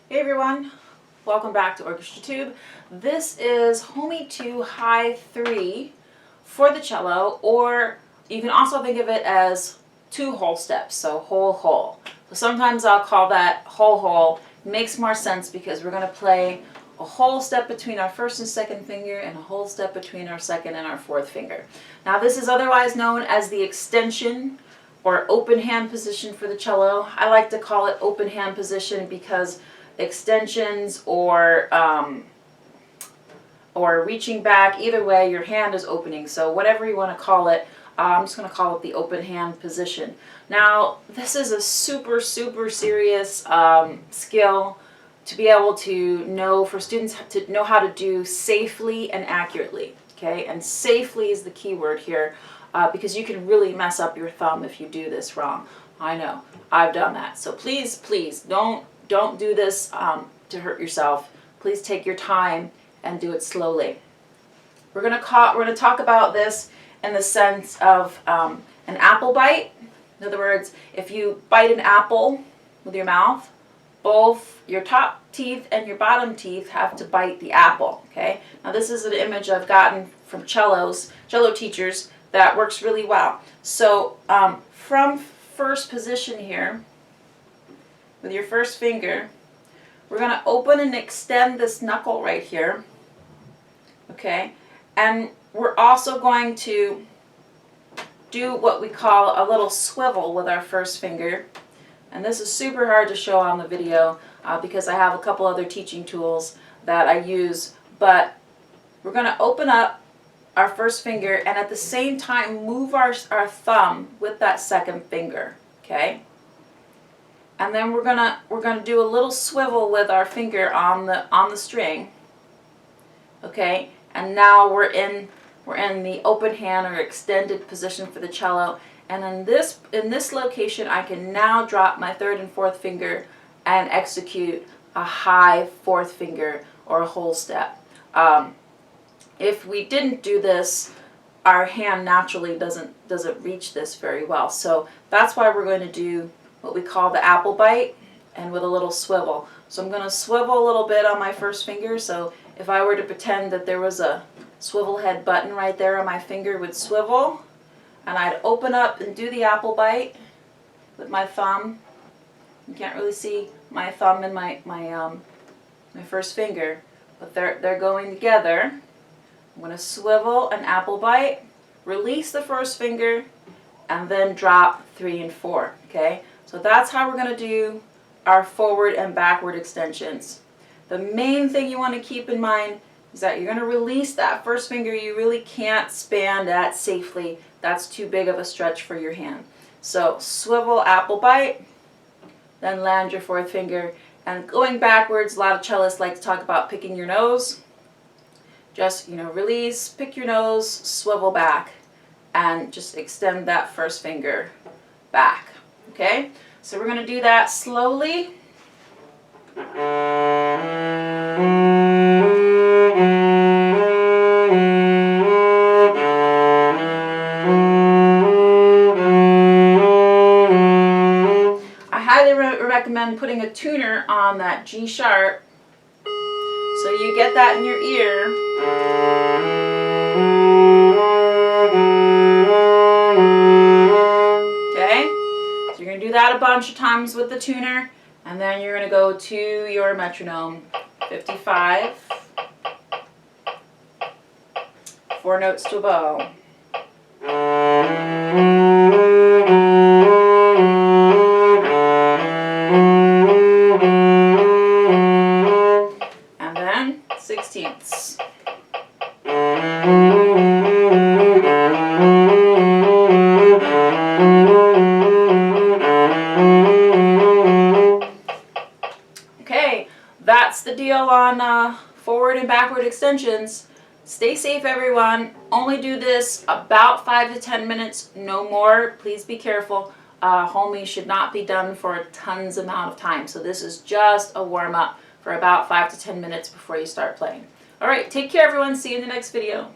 Hey everyone, welcome back to Orchestra Tube. This is Homey 2 High 3 for the cello, or you can also think of it as two whole steps, so whole whole. So sometimes I'll call that whole whole. It makes more sense because we're going to play a whole step between our first and second finger and a whole step between our second and our fourth finger. Now this is otherwise known as the extension or open hand position for the cello. I like to call it open hand position because extensions or reaching back, either way your hand is opening, so whatever you want to call it, I'm just going to call it the open hand position. Now this is a super serious skill to be able to know, for students to know how to do safely and accurately, okay? And safely is the key word here, because you can really mess up your thumb if you do this wrong. I know, I've done that, so please don't do this to hurt yourself. Please take your time and do it slowly. We're going to talk about this in the sense of an apple bite. In other words, if you bite an apple with your mouth, both your top teeth and your bottom teeth have to bite the apple. Okay. Now this is an image I've gotten from cello teachers that works really well. So from first position here, with your first finger, we're going to open and extend this knuckle right here, okay? And we're also going to do what we call a little swivel with our first finger. And this is super hard to show on the video because I have a couple other teaching tools that I use, but we're going to open up our first finger and at the same time move our thumb with that second finger, okay? And then we're gonna do a little swivel with our finger on the string, okay? And now we're in the open hand or extended position for the cello. And in this location, I can now drop my third and fourth finger and execute a high fourth finger or a whole step. If we didn't do this, our hand naturally doesn't reach this very well. So that's why we're going to do what we call the apple bite and with a little swivel. So I'm going to swivel a little bit on my first finger. So if I were to pretend that there was a swivel head button right there on my finger, would swivel, and I'd open up and do the apple bite with my thumb. You can't really see my thumb and my first finger, but they're going together. I'm going to swivel an apple bite, release the first finger, and then drop 3 and 4, okay? So that's how we're going to do our forward and backward extensions. The main thing you want to keep in mind is that you're going to release that first finger. You really can't span that safely. That's too big of a stretch for your hand. So swivel, apple bite, then land your fourth finger. And going backwards, a lot of cellists like to talk about picking your nose. Just, release, pick your nose, swivel back, and just extend that first finger back. Okay, so we're going to do that slowly. I highly recommend putting a tuner on that G sharp so you get that in your ear. Do that a bunch of times with the tuner, and then you're going to go to your metronome. 55, 4 notes to a bow. And then 16ths. That's the deal on forward and backward extensions. Stay safe, everyone. Only do this about 5 to 10 minutes, no more. Please be careful. Homey should not be done for a tons amount of time. So this is just a warm-up for about 5 to 10 minutes before you start playing. All right, take care, everyone. See you in the next video.